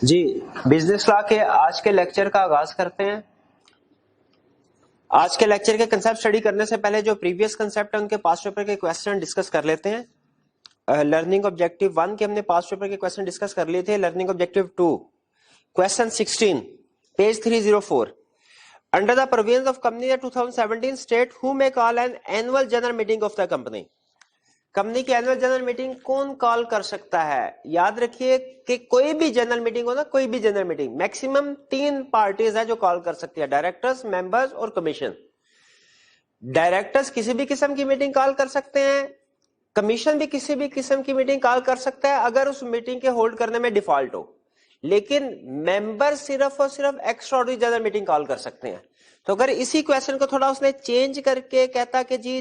جی business لا کے آج کے لیکچر کا آغاز کرتے ہیں. آج کے لیکچر کے کنسپٹ اسٹڈی کرنے سے پہلے جو پریویس کنسپٹ ہے ان کے پاس پیپر کے کوسچن ڈسکس کر لیتے ہیں. لرننگ آبجیکٹو 1 کے ہم نے پاس پیپر کے کوسچن ڈسکس کر لیے تھے. Learning objective 2 question 16 page 304. Under the provisions of Company Act 2017 state who may call an annual general meeting of the company. Company کی اینوئل جنرل میٹنگ کون کال کر سکتا ہے؟ یاد رکھیے کہ کوئی بھی جنرل میٹنگ ہو نا، کوئی بھی جنرل میٹنگ میکسیمم 3 پارٹیز ہیں جو کال کر سکتی ہے، ڈائریکٹرز، ممبرز اور کمیشن. ڈائریکٹرز کسی بھی قسم کی میٹنگ کال کر سکتے ہیں، کمیشن بھی کسی بھی قسم کی میٹنگ کال کر سکتا ہے اگر اس میٹنگ کے ہولڈ کرنے میں ڈیفالٹ ہو. لیکن ممبر صرف اور صرف extra ordinary general meeting call کر سکتے ہیں. تو اگر اسی کویسچن کو تھوڑا اس نے چینج کر کے کہتا کہ جی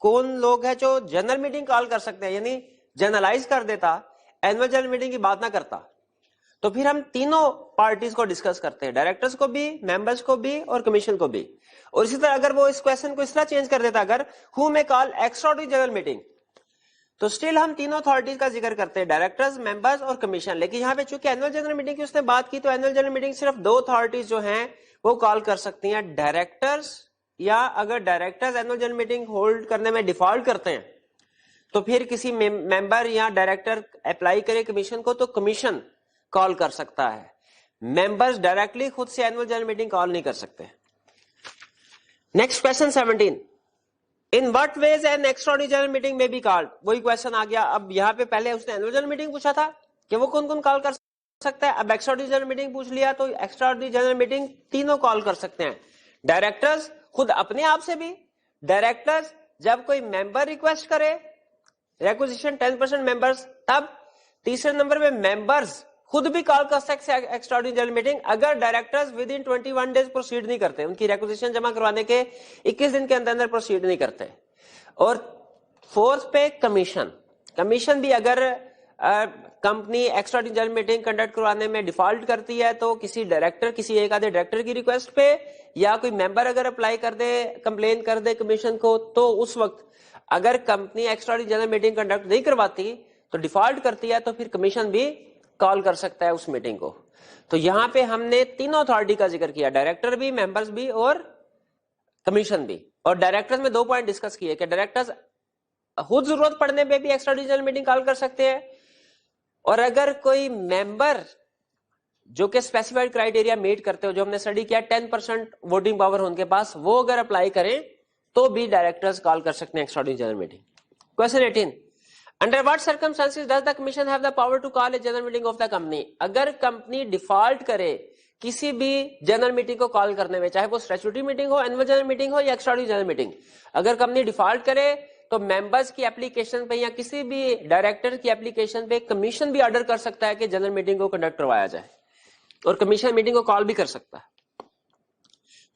کون لوگ ہیں جو جنرل میٹنگ کال کر سکتے ہیں، یعنی جنرلائز کر دیتا، اینوئل جنرل میٹنگ کی بات نہ کرتا، تو پھر ہم تینوں پارٹیز کو ڈسکس کرتے ہیں، ڈائریکٹرز کو بھی، ممبرز کو بھی اور کمیشن کو بھی. اور اسی طرح اگر وہ اس کویسچن کو اس طرح چینج کر دیتا، اگر ہو میں کال ایکسٹرا آرڈینری جنرل میٹنگ، تو سٹل ہم تینوں اتھارٹیز کا ذکر کرتے ہیں، ڈائریکٹرز، ممبرز اور کمیشن. لیکن یہاں پہ چونکہ اینوئل جنرل میٹنگ کی اس نے بات کی، تو اینوئل جنرل میٹنگ صرف 2 اتھارٹیز جو ہیں وہ کال کر سکتی ہیں، ڈائریکٹرز، یا اگر directors annual general meeting hold کرنے میں ڈیفالٹ کرتے ہیں تو پھر کسی ممبر یا ڈائریکٹر اپلائی کرے کمیشن کو تو کمیشن کال کر سکتا ہے. ممبرز ڈائریکٹلی خود سے اینوئل جنرل میٹنگ کال نہیں کر سکتے. Next question 17. In what ways an extraordinary general meeting may be called؟ وہی کوشچن آ گیا. اب یہاں پہ پہلے اس نے اینوئل جنرل میٹنگ پوچھا تھا کہ وہ کون کون کال کر سکتا ہے، اب ایکسٹراڈنری جنرل میٹنگ پوچھ لیا تو ایکسٹراڈنری جنرل میٹنگ تینوں کال کر سکتے ہیں، ڈائریکٹرز خود اپنے آپ سے بھی، ڈائریکٹرز جب کوئی ممبر ریکویسٹ کرے ریکوزیشن 10% ممبرز، تب تیسرے نمبر پہ ممبرز خود بھی کال کر سکتے ہیں ایکسٹراڈنری جنرل میٹنگ اگر directors with in 21 days proceed نہیں کرتے، ان کی ریکوزیشن جمع کروانے کے 21 دن کے اندر پروسیڈ نہیں کرتے. اور فورتھ پہ کمیشن بھی اگر company extraordinary general meeting conduct کروانے میں ڈیفالٹ کرتی ہے تو کسی ڈائریکٹر، کسی ایک آدھے ڈائریکٹر کی ریکویسٹ پہ، یا کوئی ممبر اگر اپلائی کر دے، کمپلین کر دے کمیشن کو، تو اس وقت اگر company extraordinary general meeting conduct نہیں کرواتی تو ڈیفالٹ کرتی ہے تو پھر کمیشن بھی کال کر سکتا ہے اس میٹنگ کو. تو یہاں پہ ہم نے تینوں اتھارٹی کا ذکر کیا، ڈائریکٹر بھی، ممبرز بھی اور کمیشن بھی. اور ڈائریکٹرز میں 2 پوائنٹ ڈسکس کیے کہ ڈائریکٹرز خود ضرورت پڑنے پہ بھی ایکسٹراڈنری جنرل میٹنگ کال کر سکتے ہیں، اور اگر کوئی ممبر جو کہ اسپیسیفائڈ کرائیٹیریا میٹ کرتے ہو، جو ہم نے اسٹڈی کیا 10% ووٹنگ پاور ان کے پاس، وہ اگر اپلائی کریں تو بھی ڈائریکٹرز کال کر سکتے ہیں extraordinary general meeting. Question 18. Under what circumstances does the commission have the power to call a general meeting of the company؟ اگر کمپنی ڈیفالٹ کرے کسی بھی جنرل میٹنگ کو کال کرنے میں، چاہے وہ اسٹیچوٹری میٹنگ ہو، اینوئل جنرل میٹنگ ہو یا ایکسٹراڈنری جنرل میٹنگ، اگر کمپنی ڈیفالٹ کرے تو ممبرز کی اپلیکیشن پہ یا کسی بھی ڈائریکٹر کی اپلیکیشن پہ کمیشن بھی آرڈر کر سکتا ہے کہ جنرل میٹنگ کو کنڈکٹ کروایا جائے، اور کمیشن میٹنگ کو کال بھی کر سکتا ہے.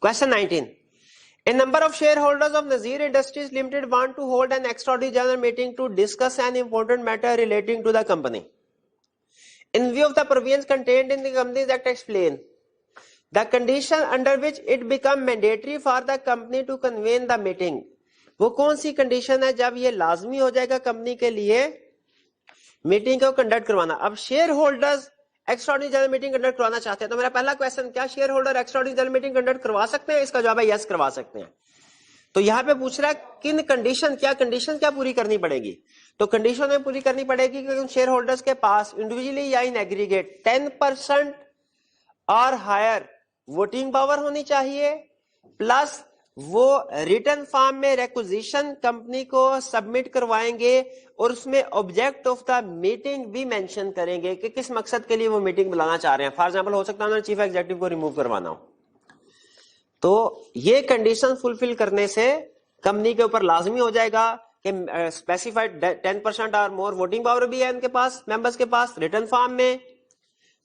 Question 19. A number of shareholders of Nazir Industries Limited want to hold an extraordinary general meeting to discuss an important matter relating to the company. In view of the provisions contained in the Companies Act, explain the condition under which it become mandatory for the company to convene the meeting. وہ کون سی condition ہے جب یہ لازمی ہو جائے گا company کے لیے meeting کو کنڈکٹ کروانا؟ اب share holders extraordinary general meeting conduct کروانا چاہتے ہیں، تو میرا پہلا کویسچن، کیا share holder extraordinary general meeting conduct کروا سکتے ہیں؟ اس کا جواب ہے یس، کروا سکتے ہیں. تو یہاں پہ پوچھ رہا ہے کن کنڈیشن کیا پوری کرنی پڑے گی؟ تو کنڈیشن میں پوری کرنی پڑے گی کہ ان شیئر ہولڈرز کے پاس انڈیویجلی یا ان ایگریگیٹ 10% اور ہائر ووٹنگ پاور ہونی چاہیے، پلس وہ ریٹن فارم میں ریکوزیشن کمپنی کو سبمٹ کروائیں گے، اور اس میں آبجیکٹ آف دا میٹنگ بھی مینشن کریں گے کہ کس مقصد کے لیے وہ میٹنگ بلانا چاہ رہے ہیں. فار ایگزامپل ہو سکتا ہے انہوں نے چیف ایگزیکٹو کو ریموو کروانا ہو. تو یہ کنڈیشن فلفل کرنے سے کمپنی کے اوپر لازمی ہو جائے گا کہ اسپیسیفائڈ 10% اور مور ووٹنگ پاور بھی ہے ان کے پاس، ممبرس کے پاس، ریٹن فارم میں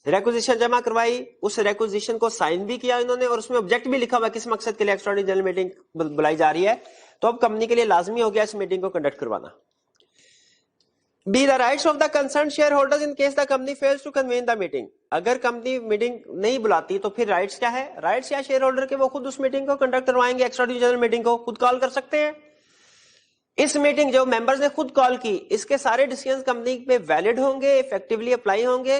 ریکوزیشن جمع کروائی، اس ریکوزیشن کو سائن بھی کیا انہوں نے، اور اس میں آبجیکٹ بھی لکھا ہوا کس مقصد کے لیے ایکسٹراڈنری جنرل میٹنگ بلائی جا رہی ہے. تو اب کمپنی کے لیے لازمی ہو گیا اس میٹنگ کو کنڈکٹ کروانا. Be the rights of the concerned shareholders in case the company fails to convene the meeting. اگر کمپنی میٹنگ نہیں بلاتی تو پھر رائٹس کیا ہے؟ رائٹس یا شیئر ہولڈر کے وہ خود اس میٹنگ کو کنڈکٹ کروائیں گے، ایکسٹراڈنری جنرل میٹنگ کو خود کال کر سکتے ہیں. اس میٹنگ جو ممبرز نے خود کال کی، اس کے سارے ڈیسیژنز کمپنی پہ ویلڈ ہوں گے، افیکٹولی اپلائی ہوں گے،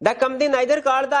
The company neither called the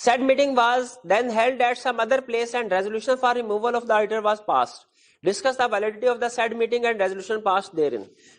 Said meeting was then held at some other place and resolution for removal of the auditor was passed. Discuss the validity of the said meeting and resolution passed therein.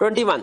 21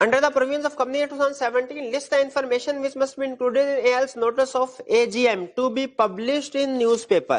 Under the provisions of Company Act 2017, list the information which must be included in AL's notice of AGM to be published in newspaper.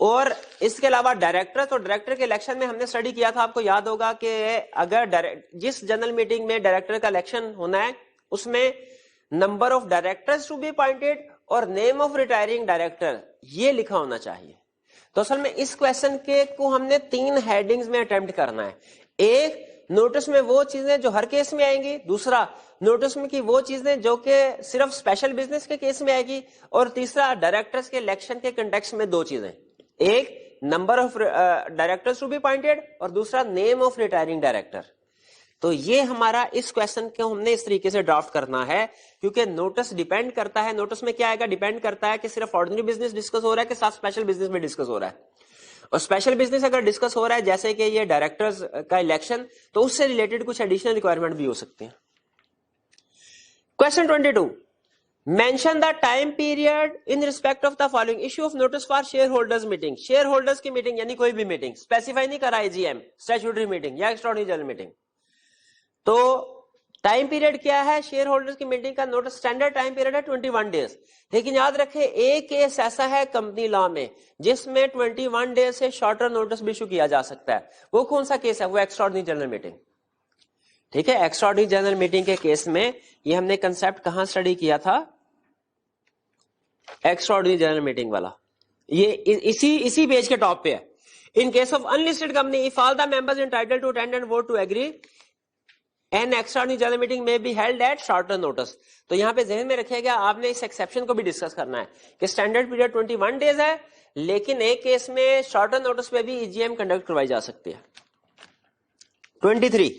اور اس کے علاوہ director, تو director کے election میں ہم نے study کیا تھا، آپ کو یاد ہوگا کہ اگر جس جنرل میٹنگ میں ڈائریکٹر کا الیکشن ہونا ہے اس میں number of directors to be appointed اور نیم آف ریٹائرنگ ڈائریکٹر یہ لکھا ہونا چاہیے. تو اصل میں اس کویشچن کے کو ہم نے 3 ہیڈنگز میں اٹیمپٹ کرنا ہے. ایک، نوٹس میں وہ چیزیں جو ہر کیس میں آئیں گی. دوسرا، نوٹس میں کی وہ چیزیں جو کہ صرف اسپیشل بزنس کے کیس میں آئے گی. اور تیسرا، ڈائریکٹرز کے الیکشن کے کنٹیکسٹ میں 2 چیزیں، ایک number of directors to be appointed اور دوسرا نیم آف ریٹائرنگ ڈائریکٹر. تو یہ ہمارا اس کویشچن کو ہم نے اس طریقے سے ڈرافٹ کرنا ہے، کیونکہ نوٹس ڈیپینڈ کرتا ہے. نوٹس میں کیا آئے گا؟ ڈیپینڈ کرتا ہے کہ صرف آرڈنری بزنس ڈسکس ہو رہا ہے کہ ساتھ اسپیشل بزنس میں ڈسکس ہو رہا ہے. اور اسپیشل بزنس اگر ڈسکس ہو رہا ہے جیسے کہ یہ ڈائریکٹرز کا الیکشن، تو اس سے ریلیٹڈ کچھ ایڈیشنل ریکوائرمنٹ بھی ہو سکتے ہیں. Question 22، mention the time period in respect of the following issue of notice for shareholders meeting. Shareholders کی میٹنگ یعنی کوئی بھی میٹنگ اسپیسیفائی نہیں کرا AGM، اسٹیچوٹری میٹنگ یا ایکسٹراڈنری جنرل میٹنگ. تو ٹائم پیریڈ کیا ہے شیئر ہولڈرز کی میٹنگ کا؟ نوٹس اسٹینڈرڈ ٹائم پیریڈ ہے 21 ڈیز. لیکن یاد رکھیں ایک کیس ایسا ہے کمپنی لا میں جس میں 21 ڈیز سے شارٹر نوٹس بھی ایشو کیا جا سکتا ہے. وہ کون سا کیس ہے؟ وہ ایکسٹراڈنری جنرل میٹنگ. ٹھیک ہے، ایکسٹراڈنری جنرل میٹنگ کے کیس میں یہ ہم نے کنسپٹ کہاں اسٹڈی کیا تھا؟ ایکسٹراڈنری جنرل میٹنگ والا، یہ اسی پیج کے ٹاپ پہ ہے. In case of unlisted company if all the members entitled to attend and vote to agree an extraordinary general meeting may be held at shorter notice. تو یہاں پہ ذہن میں رکھے گا آپ نے اس ایکسیپشن کو بھی ڈسکس کرنا ہے کہ اسٹینڈرڈ پیریڈ 21 ڈیز ہے، لیکن ایک کیس میں شارٹر نوٹس پہ بھی EGM کنڈکٹ کروائی جا سکتی ہے. 23،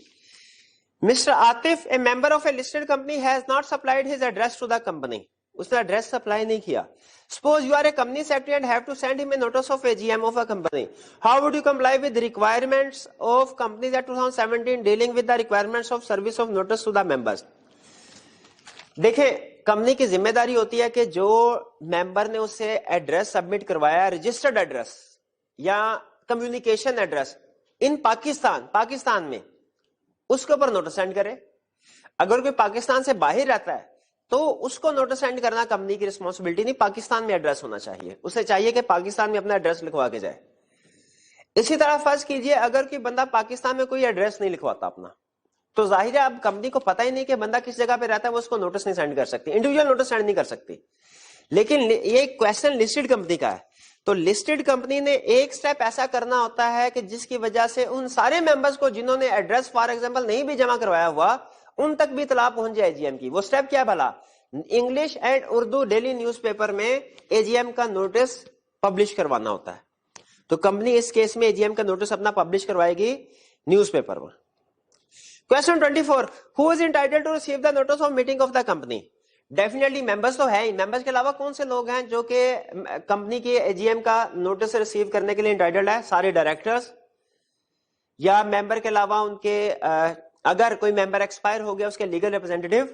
Mr. Atif, a member of a listed company, has not supplied his address to the company. اس نے ایڈریس سپلائی نہیں کیا. Suppose you are a company secretary and have to send him a notice of AGM of a company. How would you comply with the requirements of companies at 2017 dealing with the requirements of service of notice to the members? دیکھیں company کی ذمہ داری ہوتی ہے کہ جو ممبر نے اسے ایڈریس سبمٹ کروایا، رجسٹرڈ ایڈریس یا کمیونیکیشن ایڈریس ان پاکستان میں، اس کے اوپر نوٹس سینڈ کرے. اگر کوئی پاکستان سے باہر رہتا ہے تو اس کو نوٹس سینڈ کرنا کمپنی کی رسپانسبلٹی نہیں، پاکستان میں ایڈریس ہونا چاہیے. اسے چاہیے کہ پاکستان میں اپنا ایڈریس لکھوا کے جائے. اسی طرح فرض کیجئے اگر کوئی بندہ پاکستان میں کوئی ایڈریس نہیں لکھواتا اپنا، تو ظاہر ہے اب کمپنی کو پتہ ہی نہیں کہ بندہ کس جگہ پہ رہتا ہے، وہ اس کو نوٹس نہیں سینڈ کر سکتی، انڈیویجول نوٹس سینڈ نہیں کر سکتی. لیکن یہ کویشچن لسٹڈ کمپنی کا ہے، تو لسٹڈ کمپنی نے ایک سٹیپ ایسا کرنا ہوتا ہے کہ جس کی وجہ سے ان سارے ممبرز کو جنہوں نے ایڈریس فار ایگزامپل نہیں بھی جمع کروایا ہوا ان تک بھی اطلاع پہنچ جائے AGM کی. وہ سٹیپ کیا بھلا؟ English and Urdu daily news paper میں AGM کا نوٹس پبلش کروانا ہوتا ہے. تو کمپنی اس کیس میں AGM کا نوٹس اپنا پبلش کروائے گی نیوز پیپر میں. Question 24, who is entitled to receive the notice of meeting of the company? Definitely members تو ہے ہی. ممبرس کے علاوہ کون سے لوگ ہیں جو کہ کمپنی کے AGM کا نوٹس ریسیو کرنے کے لیے انٹائٹلڈ ہے؟ سارے ڈائریکٹرز یا ممبر کے علاوہ ان کے اگر کوئی ممبر ایکسپائر ہو گیا اس کے لیگل ریپرزینٹیٹیو،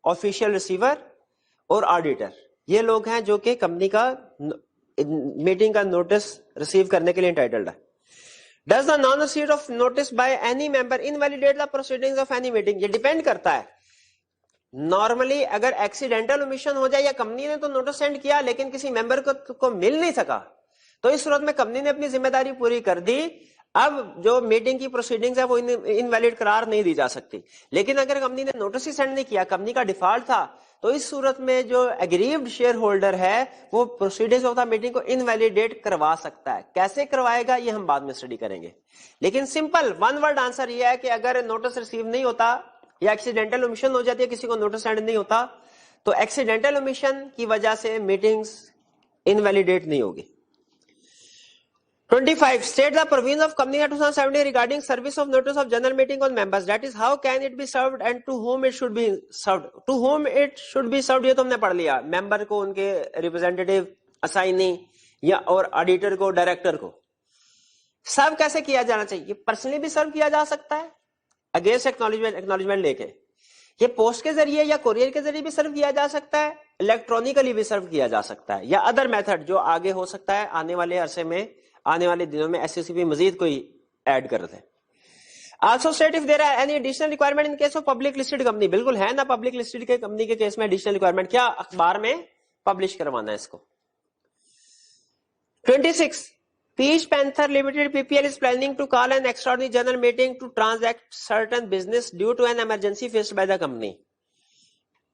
آفیشیل ریسیور اور آڈیٹر. یہ لوگ ہیں جو کہ کمپنی کا میٹنگ کا نوٹس ریسیو کرنے کے لیے انٹائٹلڈ ہے. Does the non-receipt of notice by any member invalidate the proceedings of any meeting? یہ ڈیپینڈ کرتا ہے. نارملی اگر ایکسیڈینٹل اومیشن ہو جائے یا کمپنی نے تو نوٹس سینڈ کیا لیکن کسی ممبر کو مل نہیں سکا، تو اس صورت میں کمپنی نے اپنی ذمہ داری پوری کر دی. اب جو میٹنگ کی پروسیڈنگز ہے وہ انویلڈ قرار نہیں دی جا سکتی. لیکن اگر کمپنی نے نوٹس ہی سینڈ نہیں کیا، کمپنی کا ڈیفالٹ تھا، تو اس صورت میں جو ایگریوڈ شیئر ہولڈر ہے وہ پروسیڈنگز آف دا میٹنگ کو انویلیڈیٹ کروا سکتا ہے. کیسے کروائے گا یہ ہم بعد میں اسٹڈی کریں گے. لیکن سمپل ون ورڈ آنسر یہ ہے کہ اگر نوٹس ریسیو نہیں ہوتا یا ایکسیڈنٹل اومیشن ہو جاتی ہے، کسی کو نوٹس سینڈ نہیں ہوتا، تو ایکسیڈنٹل اومیشن کی وجہ سے میٹنگز انویلیڈیٹ نہیں ہوگی. 25. State the provisions of Company Act 2017 regarding service of notice of general meeting on members. That is, how can it be served and to whom it should be served. To whom it should be served یہ تو ہم نے پڑھ لیا. ممبر کو ان کے ریپرزینٹیٹیو، اسائنی یا اور آڈیٹر کو، ڈائریکٹر کو. سرو کیسے کیا جانا چاہیے؟ پرسنلی بھی سرو کیا جا سکتا ہے اگینسٹ ایکنالجمنٹ لے کے. یہ پوسٹ کے ذریعے یا کوریئر کے ذریعے بھی سرو کیا جا سکتا ہے، الیکٹرانکلی بھی سرو کیا جا سکتا ہے، یا ادر میتھڈ جو آگے ہو سکتا ہے آنے والے عرصے میں، آنے والے دنوں میں SCCP مزید کوئی ایڈ کر دیں. Also state if there are any additional requirement in case of public listed company. بالکل ہے نا پبلک لسٹڈ کے کمپنی کے کیس میں ایڈیشنل ریکوائرمنٹ، کیا اخبار میں پبلش کروانا ہے اس کو. 26. Peach Panther Limited PPL is planning to call an extraordinary general meeting to transact certain business due to an emergency faced by the company.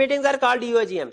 meetings are called UAGM?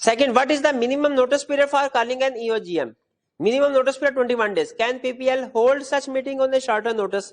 Second, what is the minimum notice period for calling an EOGM? Minimum notice period 21 days. Can PPL hold such meeting on a shorter notice?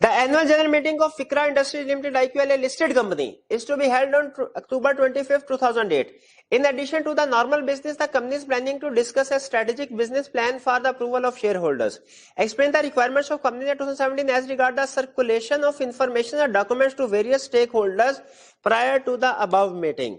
The annual general meeting of Fikra Industries Limited IQL, a listed company, is to be held on October 25th, 2008. In addition to the normal business, the company is planning to discuss a strategic business plan for the approval of shareholders. Explain the requirements of company in 2017 as regard the circulation of information or documents to various stakeholders prior to the above meeting.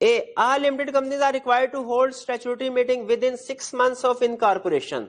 A. All limited companies are required to hold statutory meeting within 6 months of incorporation.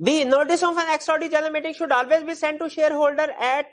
B. Notice of an extraordinary general meeting should always be sent to shareholder at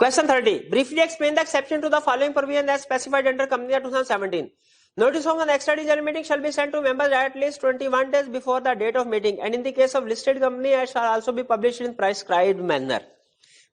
Question 30. Briefly explain the exception to the following provision as specified under Company Act 2017. Notice of an extra general meeting shall be sent to members at least 21 days before the date of meeting, and in the case of listed company, it shall also be published in prescribed manner.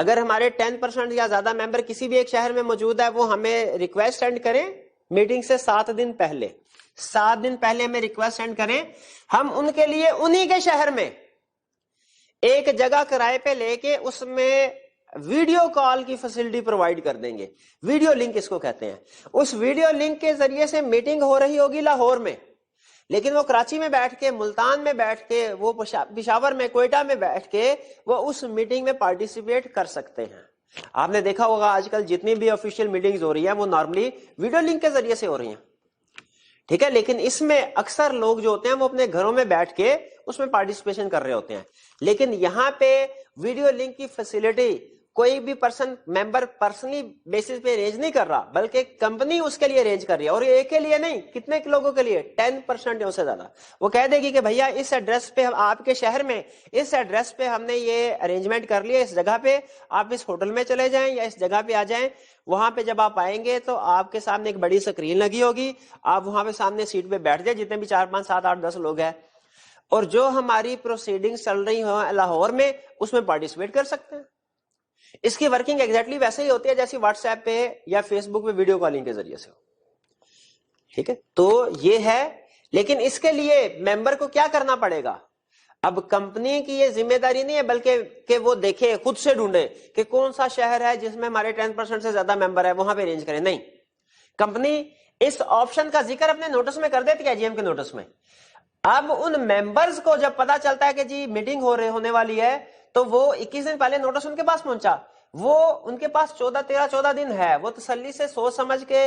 اگر ہمارے 10% یا زیادہ ممبر کسی بھی ایک شہر میں موجود ہے, وہ ہمیں ریکویسٹ سینڈ کریں میٹنگ سے 7 دن پہلے, 7 دن پہلے ہمیں ریکویسٹ سینڈ کریں, ہم ان کے لیے انہی کے شہر میں ایک جگہ کرائے پہ لے کے اس میں ویڈیو کال کی فیسلٹی پرووائڈ کر دیں گے. ویڈیو لنک اس کو کہتے ہیں. اس ویڈیو لنک کے ذریعے سے میٹنگ ہو رہی ہوگی لاہور میں, لیکن وہ کراچی میں بیٹھ کے, ملتان میں بیٹھ کے, وہ پشاور میں, کوئٹہ میں بیٹھ کے وہ اس میٹنگ میں پارٹیسپیٹ کر سکتے ہیں. آپ نے دیکھا ہوگا آج کل جتنی بھی آفیشیل میٹنگز ہو رہی ہیں وہ نارملی ویڈیو لنک کے ذریعے سے ہو رہی ہیں, ٹھیک ہے. لیکن اس میں اکثر لوگ جو ہوتے ہیں وہ اپنے گھروں میں بیٹھ کے اس میں پارٹیسپیشن کر رہے ہوتے ہیں. لیکن یہاں پہ ویڈیو لنک کی فیسلٹی کوئی بھی پرسن ممبر پرسنلی بیسس پہ ارینج نہیں کر رہا, بلکہ کمپنی اس کے لیے ارینج کر رہی ہے. اور یہ ایک کے لیے نہیں, کتنے لوگوں کے لیے, 10% یا اس سے زیادہ. وہ کہہ دے گی کہ بھیا اس ایڈریس پہ, آپ کے شہر میں اس ایڈریس پہ ہم نے یہ ارینجمنٹ کر لیا, اس جگہ پہ آپ اس ہوٹل میں چلے جائیں یا اس جگہ پہ آ جائیں. وہاں پہ جب آپ آئیں گے تو آپ کے سامنے ایک بڑی اسکرین لگی ہوگی, آپ وہاں پہ سامنے سیٹ پہ بیٹھ جائیں, جتنے بھی 4 5 7 8 10 لوگ ہیں, اور جو ہماری پروسیڈنگ چل رہی ہو لاہور میں اس میں پارٹیسپیٹ کر سکتے ہیں. اس کی ورکنگ ایگزیکٹلی ویسے ہی ہوتی ہے جیسی واٹس ایپ پہ یا فیس بک پہ ویڈیو کالنگ کے ذریعے سے ہو, ٹھیک ہے. تو یہ ہے, لیکن اس کے لیے ممبر کو کیا کرنا پڑے گا؟ اب کمپنی کی یہ ذمہ داری نہیں ہے, بلکہ کہ وہ دیکھے, خود سے ڈھونڈے کہ کون سا شہر ہے جس میں ہمارے 10% سے زیادہ ممبر ہے, وہاں پہ ارینج کریں. نہیں, کمپنی اس آپشن کا ذکر اپنے نوٹس میں کر دیتی ہے, جی ایم کے نوٹس میں. اب ان ممبرز کو جب پتا چلتا ہے کہ جی میٹنگ ہونے والی ہے, تو وہ 21 دن پہلے نوٹس ان کے پاس پہنچا, وہ ان کے پاس 14 دن ہے, وہ تسلی سے سوچ سمجھ کے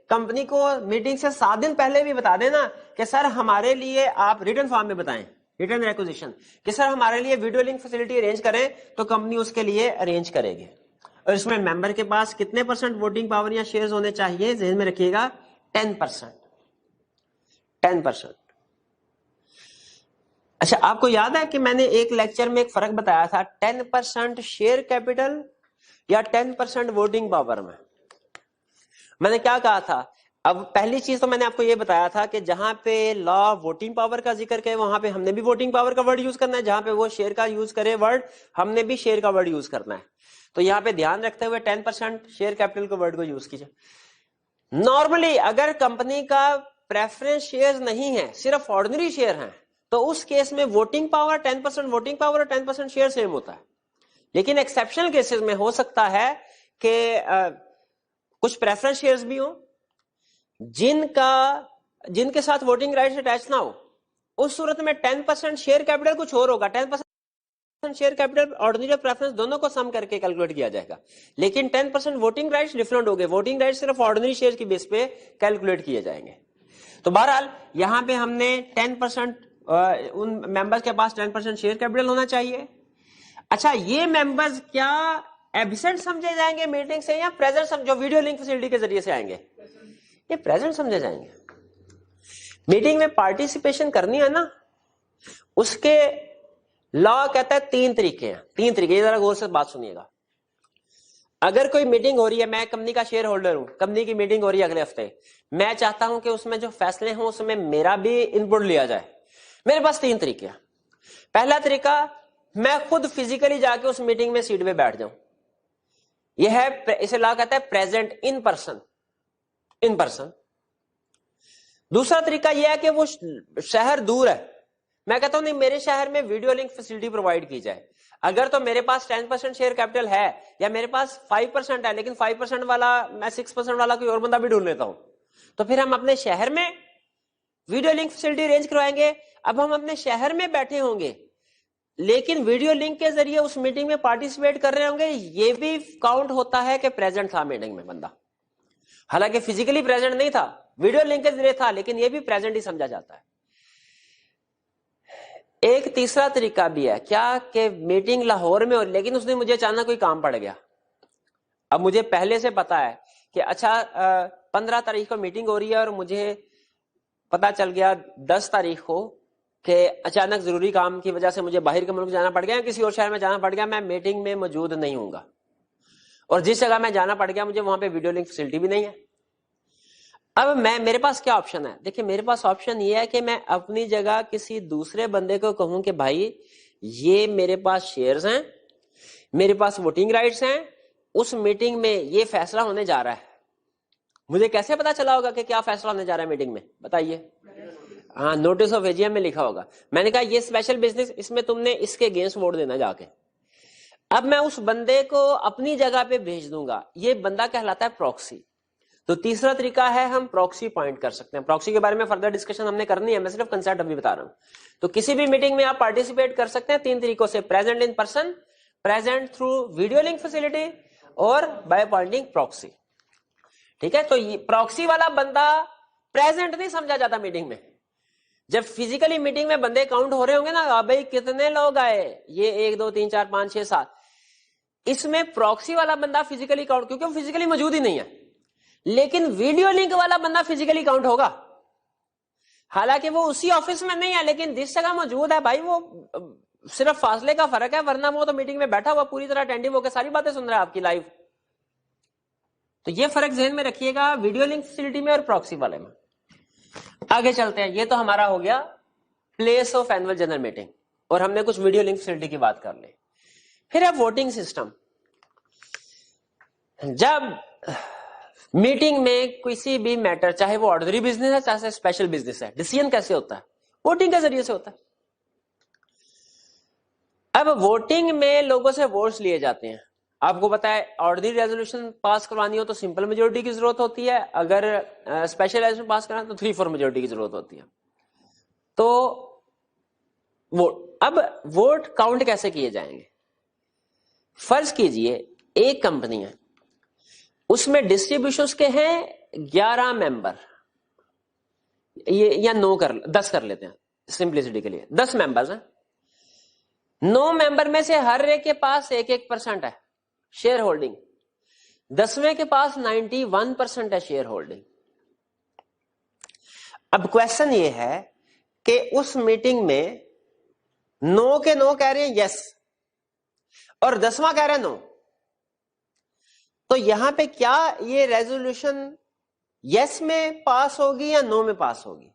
کمپنی کو میٹنگ سے 7 دن پہلے بھی بتا دینا کہ سر ہمارے لیے آپ ریٹن فارم میں بتائیں, ریٹن ریکوزیشن, کہ سر ہمارے لیے ویڈیو لنک فیسلٹی ارینج کریں, تو کمپنی اس کے لیے ارینج کرے گی. اور اس میں ممبر کے پاس کتنے % ووٹنگ پاور یا شیئرز ہونے چاہیے, ذہن میں رکھیے گا, 10%. 10%. اچھا, آپ کو یاد ہے کہ میں نے ایک لیکچر میں ایک فرق بتایا تھا, 10% شیئر کیپٹل یا 10% ووٹنگ پاور میں نے کیا کہا تھا؟ اب پہلی چیز تو میں نے آپ کو یہ بتایا تھا کہ جہاں پہ لا ووٹنگ پاور کا ذکر کرے وہاں پہ ہم نے بھی ووٹنگ پاور کا ورڈ یوز کرنا ہے, جہاں پہ وہ شیئر کا یوز کرے ورڈ, ہم نے بھی شیئر کا ورڈ یوز کرنا ہے. تو یہاں پہ دھیان رکھتے ہوئے 10% شیئر کیپٹل کو ورڈ کو یوز کیجئے. نارملی اگر کمپنی کا پریفرنس شیئر نہیں ہے, صرف آرڈنری شیئر ہیں, تو اس کیس میں ووٹنگ پاور 10% ووٹنگ پاور اور 10% شیئر سیم ہوتا ہے. لیکن ایکسیپشنل کیسز میں ہو سکتا ہے کہ کچھ پریفرنس شیئرز بھی ہوں جن کے ساتھ ووٹنگ رائٹس اٹیچ نہ ہو. اس صورت میں 10% شیئر کیپٹل کچھ اور ہوگا, 10% شیئر کیپٹل آرڈنری اور پریفرنس دونوں کو سم کر کے کیلکولیٹ کیا جائے گا. لیکن 10% ووٹنگ رائٹس ڈیفرنٹ ہوگے, ووٹنگ رائٹس صرف آرڈنری شیئر کی بیس پہ کیلکولیٹ کیے جائیں گے. تو بہرحال یہاں پہ ہم نے 10% ان ممبرز کے پاس 10% شیئر کیپٹل ہونا چاہیے. اچھا, یہ ممبرز کیا ایبسنٹ سمجھے جائیں گے میٹنگ سے یا پریزنٹ, جو ویڈیو لنک فیسلٹی کے ذریعے سے آئیں گے؟ یہ پریزنٹ سمجھے جائیں گے. میٹنگ میں پارٹیسپیشن کرنی ہے نا, اس کے لا کہتا ہے 3 طریقے ہیں. 3 طریقے, ذرا غور سے بات سنیے گا. اگر کوئی میٹنگ ہو رہی ہے, میں کمپنی کا شیئر ہولڈر ہوں, کمپنی کی میٹنگ ہو رہی ہے اگلے ہفتے, میں چاہتا ہوں کہ اس میں جو فیصلے ہوں اس میں میرا بھی ان پٹ لیا جائے. میرے پاس 3 طریقے ہیں. پہلا طریقہ, میں خود فزیکلی جا کے اس میٹنگ میں سیٹ پہ بیٹھ جاؤں, یہ ہے, اسے لا کہتا ہے پریزنٹ ان پرسن. دوسرا طریقہ یہ ہے کہ وہ شہر دور ہے, میں کہتا ہوں نہیں میرے شہر میں ویڈیو لنک فیسلٹی پرووائڈ کی جائے. اگر تو میرے پاس 10% شیئر کیپٹل ہے یا میرے پاس 5% ہے, لیکن 5% والا میں 6% والا کوئی اور بندہ بھی ڈھونڈ لیتا ہوں, تو پھر ہم اپنے شہر میں ویڈیو لنک فیسلٹی ارینج کروائیں گے. اب ہم اپنے شہر میں بیٹھے ہوں گے لیکن ویڈیو لنک کے ذریعے اس میٹنگ میں پارٹیسپیٹ کر رہے ہوں گے, یہ بھی کاؤنٹ ہوتا ہے کہ پریزنٹ تھا میٹنگ میں بندہ, حالانکہ فزیکلی پریزنٹ نہیں تھا, ویڈیو لنک کے ذریعے تھا, لیکن یہ بھی پریزنٹ ہی سمجھا جاتا ہے. ایک تیسرا طریقہ بھی ہے, کیا کہ میٹنگ لاہور میں ہو لیکن اس نے مجھے اچانک کوئی کام پڑ گیا. اب مجھے پہلے سے پتا ہے کہ اچھا 15 تاریخ کو میٹنگ ہو رہی ہے, اور مجھے پتا چل گیا 10 تاریخ کو کہ اچانک ضروری کام کی وجہ سے مجھے باہر کے ملک جانا پڑ گیا, کسی اور شہر میں جانا پڑ گیا, میں میٹنگ میں موجود نہیں ہوں گا, اور جس جگہ میں جانا پڑ گیا مجھے وہاں پہ ویڈیو لنک فیسلٹی بھی نہیں ہے. اب میرے پاس کیا آپشن ہے؟ دیکھیں, میرے پاس آپشن یہ ہے کہ میں اپنی جگہ کسی دوسرے بندے کو کہوں کہ بھائی یہ میرے پاس شیئرز ہیں, میرے پاس ووٹنگ رائٹس ہیں, اس میٹنگ میں یہ فیصلہ ہونے جا رہا ہے, مجھے کیسے پتا چلا ہوگا کہ کیا فیصلہ ہونے جا رہا ہے میٹنگ میں؟ بتائیے. ہاں, نوٹس آف AGM میں لکھا ہوگا. میں نے کہا یہ اسپیشل بزنس, اس میں تم نے اس کے اگینسٹ ووٹ دینا جا کے. اب میں اس بندے کو اپنی جگہ پہ بھیج دوں گا, یہ بندہ کہلاتا ہے پروکسی. تو تیسرا طریقہ ہے ہم پروکسی پوائنٹ کر سکتے ہیں. پروکسی کے بارے میں فردر ڈسکشن ہم نے کرنی ہے, میں صرف کنسیپٹ ابھی بتا رہا ہوں. تو کسی بھی میٹنگ میں آپ پارٹیسپیٹ کر سکتے ہیں 3 طریقوں سے: present in person, present through video link facility, اور بائی اپوائنٹنگ پروکسی. ٹھیک ہے, تو پروکسی والا بندہ پریزنٹ نہیں سمجھا جاتا میٹنگ میں. جب فزیکلی میٹنگ میں بندے کاؤنٹ ہو رہے ہوں گے نا, بھائی کتنے لوگ آئے, یہ 1 2 3 4 5 6 7, اس میں پروکسی والا بندہ فزیکلی کاؤنٹ, کیونکہ وہ فزیکلی موجود ہی نہیں ہے. لیکن ویڈیو لنک والا بندہ فزیکلی کاؤنٹ ہوگا, حالانکہ وہ اسی آفس میں نہیں ہے, لیکن جس جگہ موجود ہے بھائی, وہ صرف فاصلے کا فرق ہے, ورنہ وہ تو میٹنگ میں بیٹھا ہوا پوری طرح اٹینڈنگ ہو کے ساری باتیں سن رہا ہے آپ کی لائیو. تو یہ فرق ذہن میں رکھیے گا ویڈیو لنک فیسلٹی میں اور پروکسی والے میں. آگے چلتے ہیں. یہ تو ہمارا ہو گیا place of annual general meeting, اور ہم نے کچھ ویڈیو لنک فیسلٹی کی بات کر لی. پھر ہے ووٹنگ سسٹم. جب میٹنگ میں کسی بھی میٹر, چاہے وہ آرڈنری بزنس ہے چاہے اسپیشل بزنس ہے, ڈیسیژن کیسے ہوتا ہے؟ ووٹنگ کے ذریعے سے ہوتا ہے. اب ووٹنگ میں لوگوں سے ووٹس لیے جاتے ہیں. آپ کو پتا ہے آرڈنری ریزولوشن پاس کروانی ہو تو سمپل میجورٹی کی ضرورت ہوتی ہے, اگر اسپیشل ریزولوشن پاس کرانا تو 3/4 میجورٹی کی ضرورت ہوتی ہے. تو اب ووٹ کاؤنٹ کیسے کیے جائیں گے؟ فرض کیجئے ایک کمپنی ہے, اس میں ڈسٹریبیوشن کے ہیں 11 ممبر, یا 10 کر لیتے ہیں سمپلسٹی کے لیے, 10 ممبرز ہیں. 9 ممبر میں سے ہر ایک کے پاس 1% ہے شیئر ہولڈنگ, 10ویں کے پاس 91% ہے شیئر ہولڈنگ. اب کوشچن یہ ہے کہ اس میٹنگ میں 9 کے 9 کہہ رہے ہیں یس, اور 10واں کہہ رہے ہیں نو. تو یہاں پہ کیا یہ ریزولوشن یس میں پاس ہوگی یا نو میں پاس ہوگی؟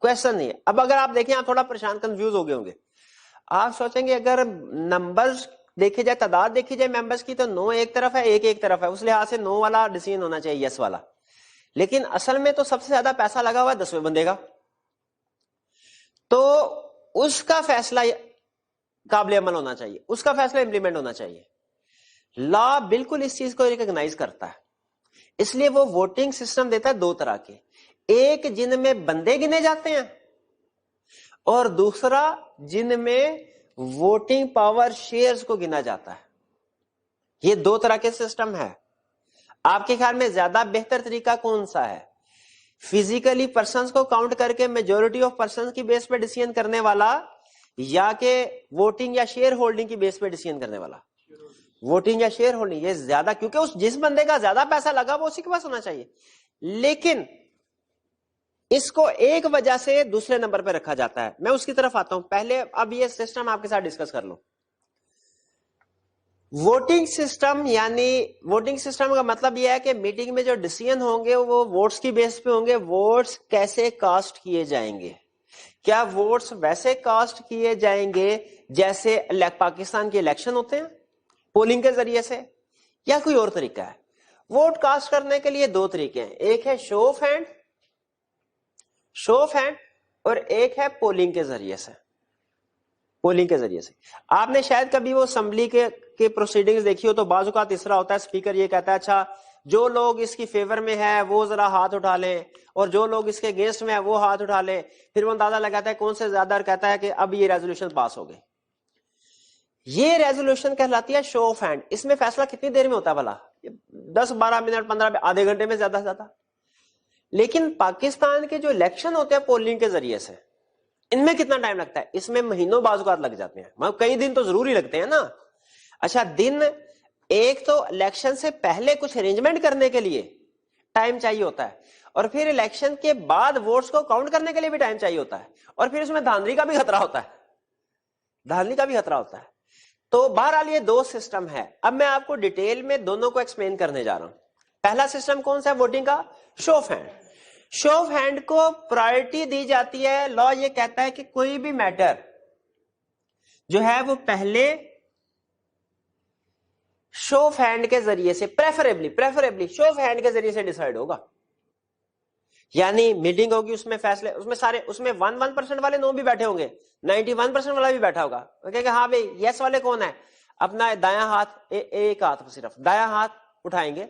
کوشچن نہیں ہے. اب اگر آپ دیکھیں, آپ تھوڑا پریشان کنفیوز ہو گئے ہوں گے. آپ سوچیں گے اگر نمبرز دیکھے جائے, تعداد دیکھی جائے ممبرز کی, تو 9 ایک طرف ہے, ایک طرف ہے, اس لحاظ سے 9 والا ڈیسیژن ہونا چاہیے, یس والا. لیکن اصل میں تو سب سے زیادہ پیسہ لگا ہوا ہے 10ویں بندے کا, تو اس کا فیصلہ قابل عمل ہونا چاہیے, اس کا فیصلہ امپلیمنٹ ہونا چاہیے. لا بالکل اس چیز کو ریکگنائز کرتا ہے, اس لیے وہ ووٹنگ سسٹم دیتا ہے 2 طرح کے, ایک جن میں بندے گنے جاتے ہیں, اور دوسرا جن میں ووٹنگ پاور شیئرز کو گنا جاتا ہے. یہ 2 طرح کے سسٹم ہے. آپ کے خیال میں زیادہ بہتر طریقہ کون سا ہے؟ فزیکلی پرسنز کو کاؤنٹ کر کے میجورٹی آف پرسنز کی بیس پہ ڈیسیژن کرنے والا, یا کہ ووٹنگ یا شیئر ہولڈنگ کی بیس پہ ڈیسیژن کرنے والا؟ ووٹنگ یا شیئر ہولڈنگ, یہ زیادہ, کیونکہ اس جس بندے کا زیادہ پیسہ لگا وہ اسی کے پاس ہونا چاہیے. لیکن اس کو ایک وجہ سے دوسرے نمبر پہ رکھا جاتا ہے, میں اس کی طرف آتا ہوں. پہلے اب یہ سسٹم آپ کے ساتھ ڈسکس کر لوں. ووٹنگ سسٹم, یعنی ووٹنگ سسٹم کا مطلب یہ ہے کہ میٹنگ میں جو ڈیسیژن ہوں گے وہ ووٹس کی بیس پہ ہوں گے. ووٹس کیسے کاسٹ کیے جائیں گے؟ کیا ووٹس ویسے کاسٹ کیے جائیں گے جیسے پاکستان کے الیکشن ہوتے ہیں پولنگ کے ذریعے سے, یا کوئی اور طریقہ ہے؟ ووٹ کاسٹ کرنے کے لیے 2 طریقے ہیں, ایک ہے شو آف ہینڈ, اور ایک ہے پولنگ کے ذریعے سے. پولنگ کے ذریعے سے آپ نے شاید کبھی وہ اسمبلی کے پروسیڈنگز دیکھی ہو, تو بعض اوقات اس طرح ہوتا ہے, اسپیکر یہ کہتا ہے اچھا جو لوگ اس کی فیور میں ہے وہ ذرا ہاتھ اٹھا لیں, اور جو لوگ اس کے اگینسٹ میں ہے وہ ہاتھ اٹھا لیں. پھر وہ اندازہ لگاتا ہے کون سے زیادہ, اور کہتا ہے کہ اب یہ ریزولوشن پاس ہو گئی. یہ ریزولوشن کہلاتی ہے شو آف ہینڈ. اس میں فیصلہ کتنی دیر میں ہوتا ہے بھلا؟ 10-12 منٹ, 15 آدھے گھنٹے میں زیادہ سے زیادہ. لیکن پاکستان کے جو الیکشن ہوتے ہیں پولنگ کے ذریعے سے, ان میں کتنا ٹائم لگتا ہے؟ اس میں مہینوں بعض اوقات لگ جاتے ہیں, مطلب کئی دن تو ضروری لگتے ہیں نا. اچھا دن, ایک تو الیکشن سے پہلے کچھ ارینجمنٹ کرنے کے لیے ٹائم چاہیے ہوتا ہے, اور پھر الیکشن کے بعد ووٹس کو کاؤنٹ کرنے کے لیے بھی ٹائم چاہیے ہوتا ہے, اور پھر اس میں دھاندلی کا بھی خطرہ ہوتا ہے. تو بہرحال یہ 2 سسٹم ہے. اب میں آپ کو ڈیٹیل میں دونوں کو ایکسپلین کرنے جا رہا ہوں. پہلا سسٹم کون سا ہے ووٹنگ کا؟ Show of hand. Show of hand کو پرائرٹی دی جاتی ہے. لا یہ کہتا ہے کہ کوئی بھی میٹر جو ہے وہ پہلے شو آف ہینڈ کے ذریعے سے پریفریبلی شو آف ہینڈ کے ذریعے سے ڈیسائیڈ ہوگا. یعنی میٹنگ ہوگی, اس میں فیصلے, اس میں سارے, اس میں 1% والے نو بھی بیٹھے ہوں گے, 91% والا بھی بیٹھا ہوگا. کہ ہاں بھائی یس والے کون ہے, اپنا دایاں ہاتھ, ایک ہاتھ صرف دایاں ہاتھ اٹھائیں گے,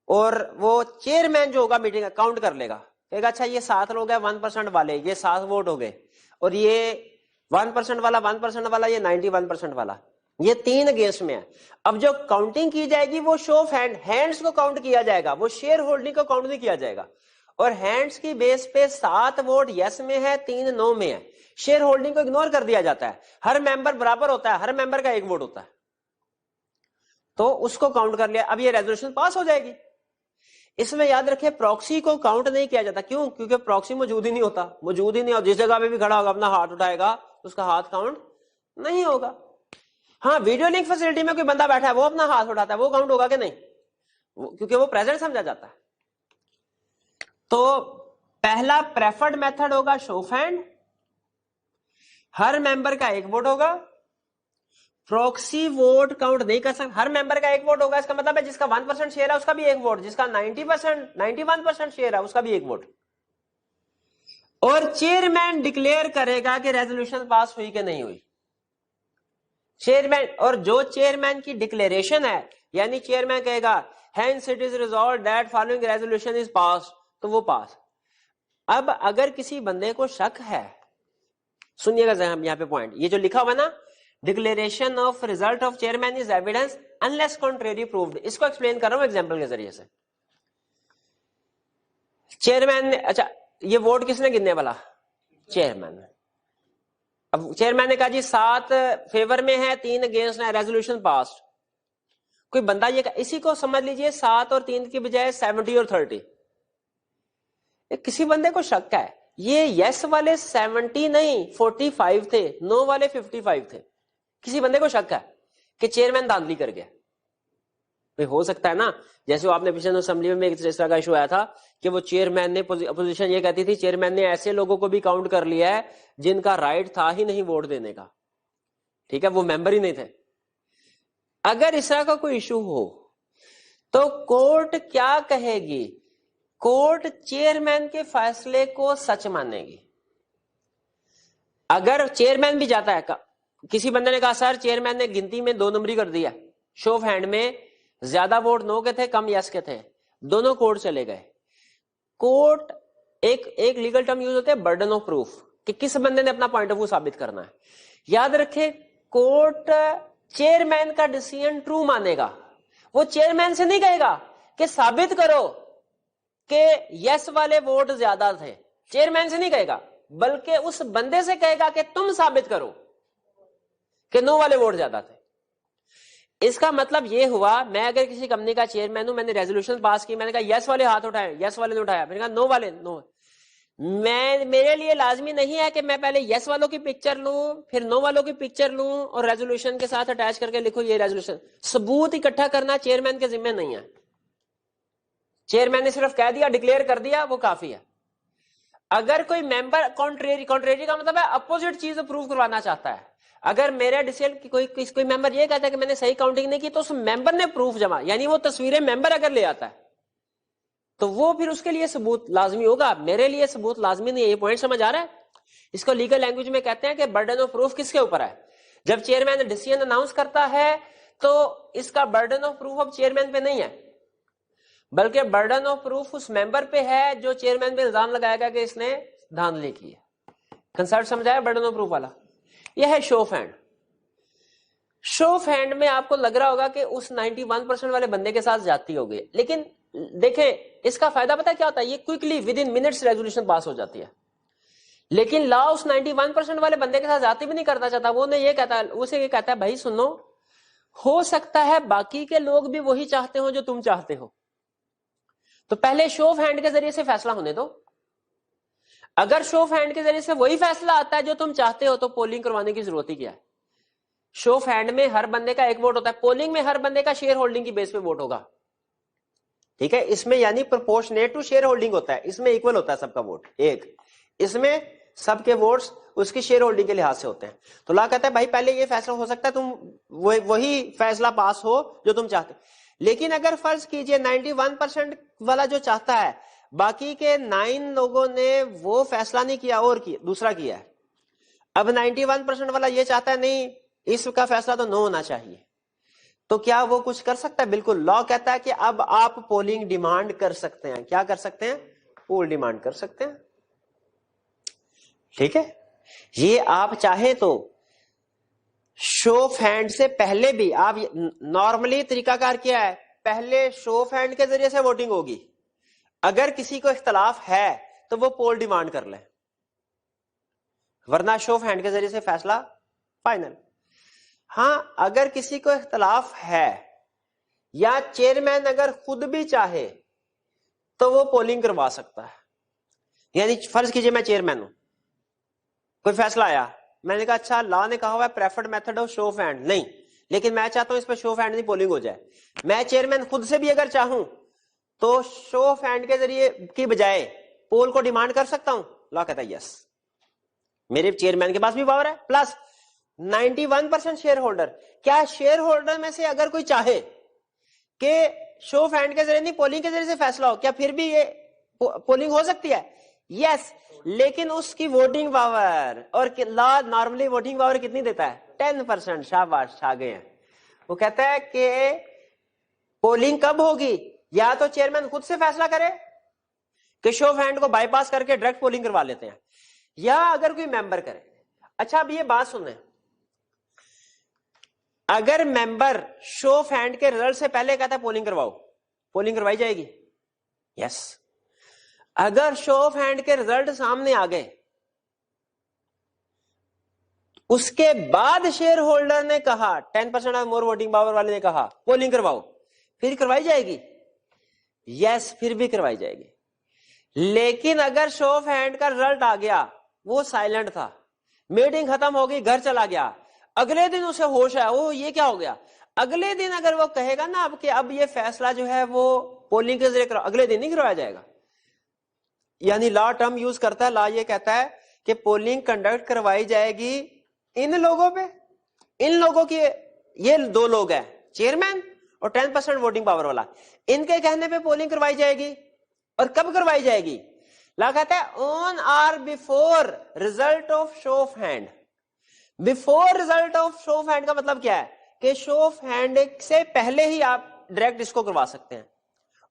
اور وہ چیئرمین جو ہوگا میٹنگ کا کاؤنٹ کر لے گا, کہے گا اچھا یہ 7 لوگ ہیں 1% والے, یہ 7 ووٹ ہو گئے, اور یہ 1% والا 1% والا, یہ 91% والا, یہ 3 اگینسٹ میں ہے. اب جو کاؤنٹنگ کی جائے گی وہ شو آف ہینڈز کو کاؤنٹ کیا جائے گا, وہ شیئر ہولڈنگ کو کاؤنٹ نہیں کیا جائے گا. اور ہینڈز کی بیس پہ 7 ووٹ یس میں ہے, 3 نو میں ہے. شیئر ہولڈنگ کو اگنور کر دیا جاتا ہے, ہر ممبر برابر ہوتا ہے, ہر ممبر کا 1 ووٹ ہوتا ہے, تو اس کو کاؤنٹ کر لیا. اب یہ ریزولوشن پاس ہو جائے گی. اس میں یاد رکھے پراکسی کو کاؤنٹ نہیں کیا جاتا. کیوں؟ کیونکہ پراکسی موجود ہی نہیں ہوتا, موجود ہی نہیں, اور جس جگہ پہ بھی کھڑا ہوگا اپنا ہاتھ اٹھائے گا, اس کا ہاتھ کاؤنٹ نہیں ہوگا. ہاں ویڈیو لنک فیسلٹی میں کوئی بندہ بیٹھا ہے, وہ اپنا ہاتھ اٹھاتا ہے, وہ کاؤنٹ ہوگا کہ نہیں, کیونکہ وہ پریزنٹ سمجھا جاتا ہے. تو پہلا پریفرڈ میتھڈ ہوگا شو آف ہینڈ, ہر ممبر کا 1 ووٹ ہوگا. پروکسی ووٹ کاؤنٹ نہیں کر سکتا, ہر ممبر کا 1 ووٹ ہوگا. اس کا مطلب ہے جس کا 1% شیئر ہے اس کا بھی 1 ووٹ, جس کا 91% شیئر ہے اس کا بھی 1 ووٹ. اور چیئرمین ڈکلیئر کرے گا کہ ریزولوشن پاس ہوئی کہ نہیں ہوئی. چیئرمین, اور جو چیئرمین کی ڈکلیریشن ہے, یعنی چیئرمین کہے گا hence it is resolved that following resolution is passed, تو وہ پاس. اب اگر کسی بندے کو شک ہے, سنیے گا یہاں پہ پوائنٹ, یہ جو لکھا ہوا نا, declaration of result of chairman is evidence unless contrary proved, اس کو ایکسپلین کر رہا ہوں ایگزامپل کے ذریعے سے. چیئرمین نے, اچھا یہ ووٹ کس نے گننے والا, چیئرمین. اب چیئرمین نے کہا جی 7 فیور میں ہے, 3 اگینسٹ ہے, ریزولوشن پاس. کوئی بندہ یہ, اسی کو سمجھ لیجئے 7 اور 3 کی بجائے 70 اور 30. کسی بندے کو شک ہے, یہ یس والے 70 نہیں 45 تھے, نو والے 55 تھے. کسی بندے کو شک ہے کہ چیئرمین دھاندلی کر گیا. ہو سکتا ہے نا, جیسے آپ نے پچھلے اسمبلی میں ایک طرح کا ایشو آیا تھا کہ وہ چیئرمین نے, اپوزیشن یہ کہتی تھی چیئرمین نے ایسے لوگوں کو بھی کاؤنٹ کر لیا ہے جن کا رائٹ تھا ہی نہیں ووٹ دینے کا, ٹھیک ہے, وہ ممبر ہی نہیں تھے. اگر اس طرح کا کوئی ایشو ہو تو کورٹ کیا کہے گی, کورٹ چیئرمین کے فیصلے کو سچ مانے گی. اگر چیئرمین بھی جاتا ہے, کسی بندے نے کہا سر چیئرمین نے گنتی میں 2 نمبری کر دیا, شو آف ہینڈ میں زیادہ ووٹ نو کے تھے, کم یس کے تھے, دونوں کورٹ چلے گئے. کورٹ ایک لیگل ٹرم یوز ہوتے ہیں برڈن آف پروف, کہ کس بندے نے اپنا پوائنٹ آف ویو ثابت کرنا ہے. یاد رکھے کورٹ چیئرمین کا ڈیسیژن ٹرو مانے گا. وہ چیئرمین سے نہیں کہے گا کہ ثابت کرو کہ یس والے ووٹ زیادہ تھے, چیئرمین سے نہیں کہے گا, بلکہ اس بندے سے کہے گا کہ تم ثابت کرو کہ نو والے ووٹ زیادہ تھے. اس کا مطلب یہ ہوا, میں اگر کسی کمپنی کا چیئرمین ہوں, میں نے ریزولوشن پاس کی, میں نے کہا یس والے ہاتھ اٹھائے, یس والے نے اٹھایا, میں نے کہا نو والے نو. میرے لیے لازمی نہیں ہے کہ میں پہلے یس والوں کی پکچر لوں, پھر نو والوں کی پکچر لوں, اور ریزولوشن کے ساتھ اٹیچ کر کے لکھو یہ ریزولوشن. ثبوت اکٹھا کرنا چیئرمین کے ذمہ نہیں ہے. چیئرمین نے صرف کہہ دیا, ڈکلیئر کر دیا, وہ کافی ہے. اگر کوئی ممبر کانٹریری کا مطلب ہے اپوزٹ چیز اپروو کروانا چاہتا ہے, اگر میرا ڈیسیژن کوئی ممبر یہ کہتا ہے کہ میں نے صحیح کاؤنٹنگ نہیں کی, تو اس ممبر نے پروف جمع, یعنی وہ تصویریں ممبر اگر لے آتا ہے تو وہ پھر اس کے لیے ثبوت لازمی ہوگا. میرے لیے ثبوت لازمی نہیں ہے. یہ پوائنٹ سمجھ آ رہا ہے؟ اس کو لیگل لینگویج میں کہتے ہیں کہ برڈن آف پروف کس کے اوپر ہے. جب چیئرمین ڈیسیژن اناؤنس کرتا ہے تو اس کا برڈن آف پروف اب چیئرمین پہ نہیں ہے, بلکہ برڈن آف پروف اس ممبر پہ ہے جو چیئرمین پہ الزام لگائے گا کہ اس نے دھاندلی کی ہے. کنسپٹ سمجھایا برڈن آف پروف والا؟ یہ ہے show of hand. Show of hand میں آپ کو لگ رہا ہوگا کہ اس 91% والے بندے کے ساتھ زیادتی ہو گئی, لیکن دیکھیں اس کا فائدہ پتہ کیا ہوتا ہے, یہ quickly within minutes resolution pass ہو جاتی ہے. لیکن لا اس 91% والے بندے کے ساتھ زیادتی بھی نہیں کرنا چاہتا. وہ یہ کہتا ہے بھائی سنو, ہو سکتا ہے باقی کے لوگ بھی وہی چاہتے ہوں جو تم چاہتے ہو, تو پہلے شو آف ہینڈ کے ذریعے سے فیصلہ ہونے دو. اگر شو آف ہینڈ کے ذریعے سے وہی فیصلہ آتا ہے جو تم چاہتے ہو, تو پولنگ کروانے کی ضرورت ہی کیا ہے. شو آف ہینڈ میں ہر بندے کا 1 ووٹ ہوتا ہے, پولنگ میں ہر بندے کا شیئر ہولڈنگ کی بیس پہ ووٹ ہوگا, ٹھیک ہے. اس میں یعنی پرپورشنیٹ ٹو شیئر ہولڈنگ ہوتا ہے, اس میں ایکول ہوتا ہے سب کا ووٹ ایک. اس میں سب کے ووٹس اس کی شیئر ہولڈنگ کے لحاظ سے ہوتے ہیں. تو لا کہتا ہے بھائی پہلے یہ فیصلہ ہو سکتا ہے تم وہی فیصلہ پاس ہو جو تم چاہتے. لیکن اگر فرض کیجئے 91% والا جو چاہتا ہے, باقی کے 9 لوگوں نے وہ فیصلہ نہیں کیا اور دوسرا کیا ہے, اب 91% والا یہ چاہتا ہے نہیں اس کا فیصلہ تو نو ہونا چاہیے, تو کیا وہ کچھ کر سکتا ہے؟ بالکل. لا کہتا ہے کہ اب آپ پولنگ ڈیمانڈ کر سکتے ہیں. کیا کر سکتے ہیں؟ پول ڈیمانڈ کر سکتے ہیں. ٹھیک ہے, یہ آپ چاہیں تو شو آف ہینڈ سے پہلے بھی آپ نارملی طریقہ کار کیا ہے, پہلے شو آف ہینڈ کے ذریعے سے ووٹنگ ہوگی, اگر کسی کو اختلاف ہے تو وہ پول ڈیمانڈ کر لیں, ورنہ شو آف ہینڈ کے ذریعے سے فیصلہ فائنل. ہاں اگر کسی کو اختلاف ہے یا چیئرمین اگر خود بھی چاہے تو وہ پولنگ کروا سکتا ہے. یعنی فرض کیجئے میں چیئرمین ہوں, کوئی فیصلہ آیا, میں نے کہا اچھا لا نے کہا ہوا ہے preferred method of show of hand, نہیں لیکن میں چاہتا ہوں اس پہ شو آف ہینڈ نہیں پولنگ ہو جائے. میں چیئرمین خود سے بھی اگر چاہوں تو شو آف ہینڈ کے ذریعے کی بجائے پول کو ڈیمانڈ کر سکتا ہوں. لا کہتا ہے یس, میرے چیئرمین کے پاس بھی پاور ہے, پلس 91% شیئر ہولڈر. کیا شیئر ہولڈر میں سے اگر کوئی چاہے کہ شو آف ہینڈ کے ذریعے نہیں پولنگ کے ذریعے سے فیصلہ ہو, کیا پھر بھی یہ پولنگ ہو سکتی ہے؟ یس, لیکن اس کی ووٹنگ پاور, اور لا نارملی ووٹنگ پاور کتنی دیتا ہے؟ 10%. شاباش آ گئے ہیں. وہ کہتا ہے کہ پولنگ کب ہوگی, یا تو چیئرمین خود سے فیصلہ کرے کہ شو آف ہینڈ کو بائی پاس کر کے ڈائریکٹ پولنگ کروا لیتے ہیں, یا اگر کوئی ممبر کرے. اچھا اب یہ بات سنیں, اگر ممبر شو آف ہینڈ کے رزلٹ سے پہلے کہتا ہے پولنگ کرواؤ, پولنگ کروائی جائے گی؟ یس. اگر شو آف ہینڈ کے رزلٹ سامنے آ گئے, اس کے بعد شیئر ہولڈر نے کہا 10% اور مور ووٹنگ پاور والے نے کہا پولنگ کرواؤ, پھر کروائی جائے گی؟ یس, پھر بھی کروائی جائے گی. لیکن اگر شو آف ہینڈ کا رزلٹ آ گیا, وہ سائلنٹ تھا, میٹنگ ختم ہو گئی, گھر چلا گیا, اگلے دن اسے ہوش آیا وہ یہ کیا ہو گیا, اگلے دن اگر وہ کہے گا نا اب کہ اب یہ فیصلہ جو ہے وہ پولنگ کے ذریعے اگلے دن نہیں کروایا جائے گا. یعنی لا ٹرم یوز کرتا ہے, لا یہ کہتا ہے کہ پولنگ کنڈکٹ کروائی جائے گی ان لوگوں پہ, ان لوگوں کی, یہ 2 لوگ ہیں چیئرمین اور 10% ووٹنگ پاور والا, ان کے کہنے پہ پولنگ کروائی جائے گی. اور کب کروائی جائے گی؟ لا کہتا ہے آن are before result of show of hand. Before result of show of hand کا مطلب کیا ہے کہ شو آف ہینڈ سے پہلے ہی آپ ڈائریکٹ اس کو کروا سکتے ہیں.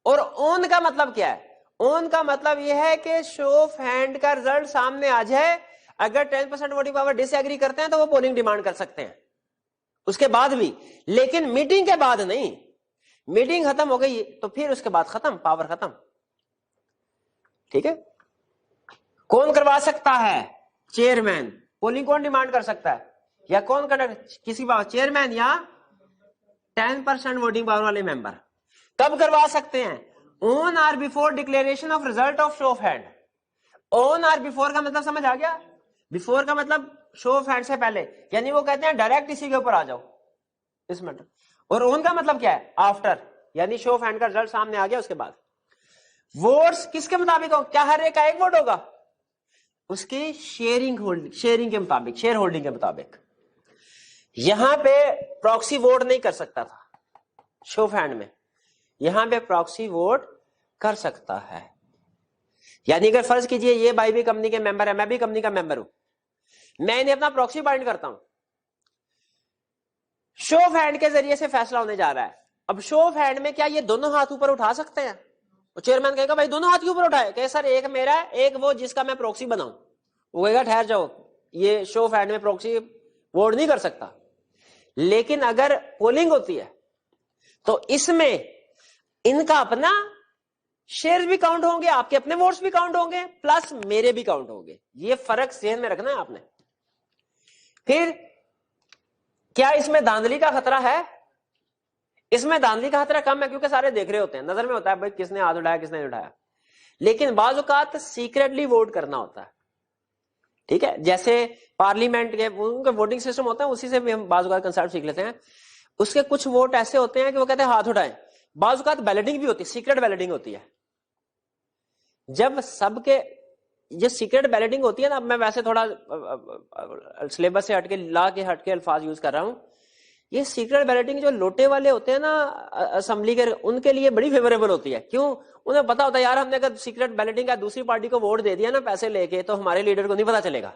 اور اون کا مطلب کیا ہے؟ اون کا مطلب یہ ہے کہ شو آف ہینڈ کا رزلٹ سامنے آ جائے, اگر 10% ووٹنگ پاور ڈس ایگری کرتے ہیں تو وہ پولنگ ڈیمانڈ کر سکتے ہیں اس کے بعد بھی, لیکن میٹنگ کے بعد نہیں. میٹنگ ختم ہو گئی تو پھر اس کے بعد ختم, پاور ختم. ٹھیک ہے, کون کروا سکتا ہے؟ چیئرمین. پولنگ کون ڈیمانڈ کر سکتا ہے, یا کون کنڈکٹ, کسی بات چیئرمین یا 10% ووٹنگ پاور والے ممبر. کب کروا سکتے ہیں؟ On or before declaration of result of show of hand. On or before کا مطلب سمجھ آ گیا؟ بیفور کا مطلب شو آف ہینڈ سے پہلے, یعنی وہ کہتے ہیں ڈائریکٹ اسی کے اوپر آ جاؤ اس میٹر. اور اون کا مطلب کیا ہے؟ آفٹر, یعنی شو آف ہینڈ کا رزلٹ سامنے آ گیا اس کے بعد. ووٹس کس کے مطابق ہو؟ کیا ہر ایک کا ایک ووٹ ہوگا؟ اس کی شیئرنگ کے مطابق, شیئر ہولڈنگ کے مطابق. یہاں پہ پراکسی ووٹ نہیں کر سکتا تھا شو آف ہینڈ میں, یہاں پہ پراکسی ووٹ کر سکتا ہے. یعنی اگر فرض کیجئے یہ بھائی بھی کمپنی کے ممبر ہے, میں بھی کمپنی کا ممبر ہوں, میں انہیں اپنا پراکسی اپوائنٹ کرتا ہوں, شو آف ہینڈ کے ذریعے سے فیصلہ ہونے جا رہا ہے. اب شو آف ہینڈ میں کیا یہ دونوں ہاتھ اوپر اٹھا سکتے ہیں؟ چیئرمین کہے گا بھائی دونوں ہاتھ کے اوپر اٹھائے, کہ سر ایک میرا ہے ایک وہ جس کا میں پروکسی بناؤں. وہ کہے گا ٹھہر جاؤ, یہ شو آف ہینڈ میں پروکسی ووٹ نہیں کر سکتا. لیکن اگر پولنگ ہوتی ہے تو اس میں ان کا اپنا شیئر بھی کاؤنٹ ہوں گے, آپ کے اپنے ووٹس بھی کاؤنٹ ہوں گے, پلس میرے بھی کاؤنٹ ہوں گے. یہ فرق ذہن میں رکھنا ہے آپ نے. پھر کیا اس میں دھاندلی کا خطرہ ہے؟ اس میں دھاندلی کا خطرہ کم ہے, کیونکہ سارے دیکھ رہے ہوتے ہیں, نظر میں ہوتا ہے بھائی کس نے ہاتھ اٹھایا کس نے نہیں اٹھایا. لیکن بعض اوقات سیکریٹلی ووٹ کرنا ہوتا ہے. ٹھیک ہے, جیسے پارلیمنٹ کے ووٹنگ سسٹم ہوتا ہے, اسی سے بھی ہم بعض اوقات کنسپٹ سیکھ لیتے ہیں. اس کے کچھ ووٹ ایسے ہوتے ہیں کہ وہ کہتے ہیں ہاتھ اٹھائیں. بعض اوقات بیلٹنگ بھی ہوتی ہے, سیکریٹ بیلٹنگ ہوتی ہے. جب سب کے یہ سیکرٹ بیلٹنگ ہوتی ہے نا, اب میں ویسے تھوڑا سلیبس سے ہٹ کے لا کے ہٹ کے الفاظ یوز کر رہا ہوں, یہ سیکرٹ بیلٹنگ جو لوٹے والے ہوتے ہیں نا اسمبلی کے, ان کے لیے بڑی فیوریبل ہوتی ہے. کیوں؟ انہیں پتا ہوتا ہے یار ہم نے اگر سیکرٹ بیلٹنگ کا دوسری پارٹی کو ووٹ دے دیا نا پیسے لے کے, تو ہمارے لیڈر کو نہیں پتا چلے گا.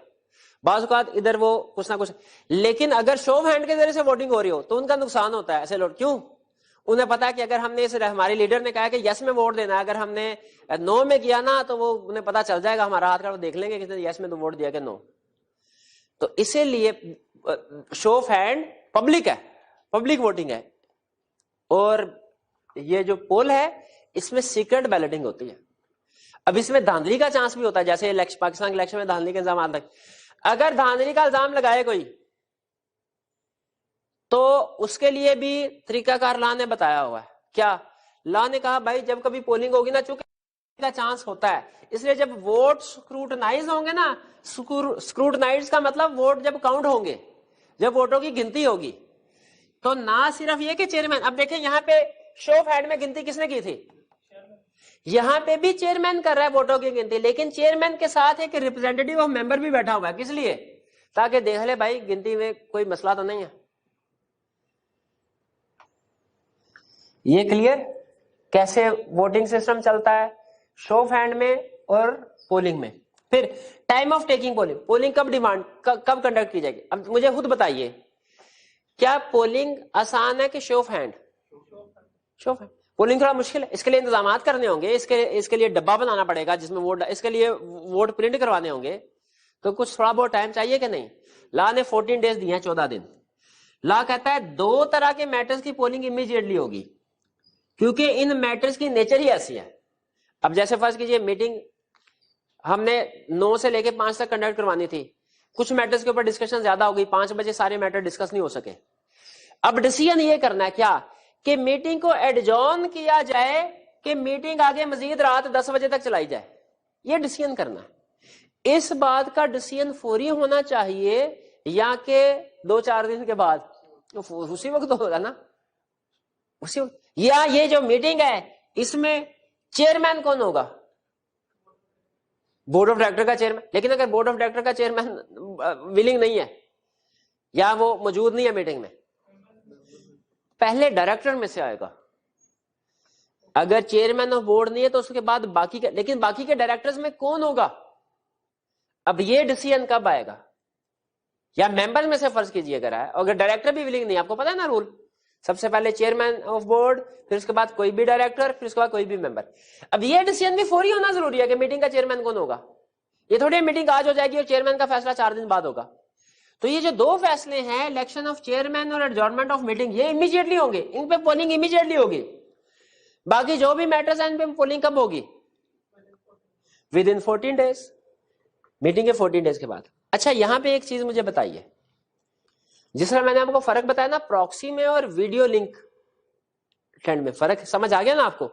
بعض اوقات ادھر وہ کچھ نہ کچھ, لیکن اگر شو آف ہینڈ کے ذریعے سے ووٹنگ ہو رہی ہو تو ان کا نقصان ہوتا ہے ایسے لوٹ. کیوں؟ انہیں پتا ہے کہ اگر ہم نے ہمارے لیڈر نے کہا کہ یس میں ووٹ دینا ہے, اگر ہم نے نو میں کیا نا تو وہ انہیں پتا چل جائے گا, ہمارا ہاتھ کا وہ دیکھ لیں گے کہ یس میں تو ووٹ دیا کہ نو. تو اسی لیے شو آف ہینڈ پبلک ہے, پبلک ووٹنگ ہے. اور یہ جو پول ہے اس میں سیکرٹ بیلٹنگ ہوتی ہے. اب اس میں دھاندلی کا چانس بھی ہوتا ہے, جیسے پاکستان کے الیکشن میں دھاندلی کے الزامات تک. اگر دھاندلی کا الزام لگائے کوئی تو اس کے لیے بھی طریقہ کار لا نے بتایا ہوا ہے. کیا لا نے کہا؟ بھائی جب کبھی پولنگ ہوگی نا, چونکہ کا چانس ہوتا ہے, اس لیے جب ووٹ سکروٹنائز ہوں گے نا, سکروٹنائز کا مطلب ووٹ جب کاؤنٹ ہوں گے, جب ووٹوں کی گنتی ہوگی, تو نہ صرف یہ کہ چیئرمین, اب دیکھیں یہاں پہ شو آف ہینڈ میں گنتی کس نے کی تھی؟ یہاں پہ بھی چیئرمین کر رہا ہے ووٹوں کی گنتی, لیکن چیئرمین کے ساتھ ایک ریپرزینٹیٹیو آف ممبر بھی بیٹھا ہوا ہے. کس لیے؟ تاکہ دیکھ لے بھائی گنتی میں کوئی مسئلہ تو نہیں ہے. یہ کلیئر کیسے ووٹنگ سسٹم چلتا ہے شو آف ہینڈ میں اور پولنگ میں. پھر time of taking polling, polling کب ڈیمانڈ کب کنڈکٹ کی جائے گی؟ اب مجھے خود بتائیے, کیا پولنگ آسان ہے کہ show of hand? Show of hand. Polling تھوڑا مشکل ہے, اس کے لیے انتظامات کرنے ہوں گے, اس کے لیے ڈبہ بنانا پڑے گا جس میں ووٹ, اس کے لیے ووٹ پرنٹ کروانے ہوں گے, تو کچھ تھوڑا بہت ٹائم چاہیے کہ نہیں. لا نے 14 ڈیز دیے ہیں, 14 دن. لا کہتا ہے 2 طرح کے میٹرز کی پولنگ امیڈیٹلی ہوگی, کیونکہ ان میٹرز کی نیچر ہی ایسی ہے. اب جیسے فرض کیجئے میٹنگ ہم نے 9 سے لے کے 5 تک کنڈکٹ کروانی تھی, کچھ میٹرز کے اوپر ڈسکشن زیادہ ہو گئی, 5 بجے سارے میٹر ڈسکس نہیں ہو سکے. اب ڈیسیژن یہ کرنا ہے کیا کہ میٹنگ کو ایڈجورن کیا جائے, کہ میٹنگ آگے مزید رات 10 بجے تک چلائی جائے. یہ ڈیسیژن کرنا ہے. اس بات کا ڈیسیژن فوری ہونا چاہیے یا کہ 2-4 دن کے بعد؟ اسی وقت ہوگا نا, اسی وقت. یا یہ جو میٹنگ ہے اس میں چیئرمین کون ہوگا؟ بورڈ آف ڈائریکٹر کا چیئرمین. لیکن اگر بورڈ آف ڈائریکٹر کا چیئرمین ولنگ نہیں ہے یا وہ موجود نہیں ہے میٹنگ میں, پہلے ڈائریکٹر میں سے آئے گا. اگر چیئرمین آف بورڈ نہیں ہے تو اس کے بعد باقی کے, لیکن باقی کے ڈائریکٹرز میں کون ہوگا؟ اب یہ ڈیسیژن کب آئے گا؟ یا ممبر میں سے فرض کیجیے اگر ہے, اگر ڈائریکٹر بھی ولنگ نہیں, آپ کو پتا ہے نا رول, سب سے پہلے چیئرمین آف بورڈ, پھر اس کے بعد کوئی بھی ڈائریکٹر, پھر اس کے بعد کوئی بھی ممبر. اب یہ ڈیسیژن بھی فوری ہونا ضروری ہے کہ میٹنگ کا چیئرمین کون ہوگا. یہ تھوڑی میٹنگ آج ہو جائے گی اور چیئرمین کا فیصلہ 4 دن بعد ہوگا. تو یہ جو 2 فیصلے ہیں, الیکشن آف چیئرمین اور ایڈجورنمنٹ آف میٹنگ, یہ امیڈیٹلی ہوں گے, ان پہ پولنگ امیڈیٹلی ہوگی. باقی جو بھی میٹرز ہیں ان پہ پولنگ کب ہوگی؟ ود ان 14 ڈیز, میٹنگ کے 14 ڈیز کے بعد. اچھا یہاں پہ ایک چیز مجھے بتائیے, جس طرح میں نے آپ کو فرق بتایا نا پراکسی میں اور ویڈیو لنک ٹرینڈ میں, فرق سمجھ آ گیا نا آپ کو؟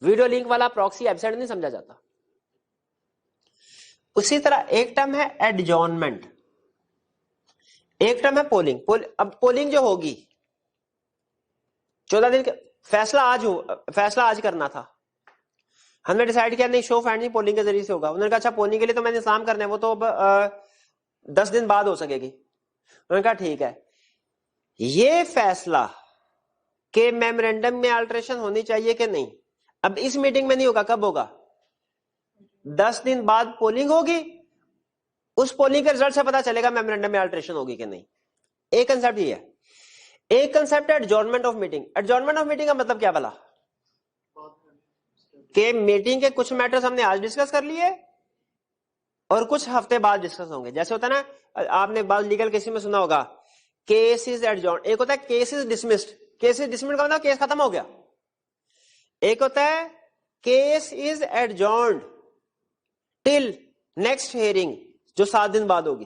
ویڈیو لنک والا پراکسی ایبسینٹ نہیں سمجھا جاتا. اسی طرح ایک ٹرم ہے ایڈجورنمنٹ, ایک ٹرم ہے پولنگ. اب پولنگ جو ہوگی 14 دن کے, فیصلہ آج کرنا تھا, ہم نے ڈیسائیڈ کیا نہیں شو آف ہینڈ نہیں پولنگ کے ذریعے سے ہوگا. انہوں نے کہا اچھا پولنگ کے لیے تو میں نے انتظام کرنا ہے, وہ تو 10 دن بعد ہو سکے گی. انہوں نے کہا ٹھیک ہے, یہ فیصلہ کہ میمورینڈم میں آلٹریشن ہونی چاہیے کہ نہیں, اب اس میٹنگ میں نہیں ہوگا, کب ہوگا؟ 10 دن بعد پولنگ ہوگی, اس پولنگ کے رزلٹ سے پتا چلے گا میمورینڈم میں آلٹریشن ہوگی کہ نہیں. ایک کنسپٹ یہ ہے. ایک کنسپٹ ہے ایڈجورنمنٹ آف میٹنگ. ایڈجورنمنٹ آف میٹنگ کا مطلب کیا بلا؟ کہ میٹنگ کے کچھ میٹرز ہم نے آج ڈسکس کر لیے اور کچھ ہفتے بعد ڈسکس ہوں گے. جیسے ہوتا ہے نا, آپ نے بعض لیگل کیسز میں سنا ہوگا کیس از ایڈجورن, ایک ہوتا ہے case is dismissed. Case is dismissed کا مطلب کیس ختم ہو گیا. ایک ہوتا ہے case is adjourned till next hearing, جو 7 دن بعد ہوگی.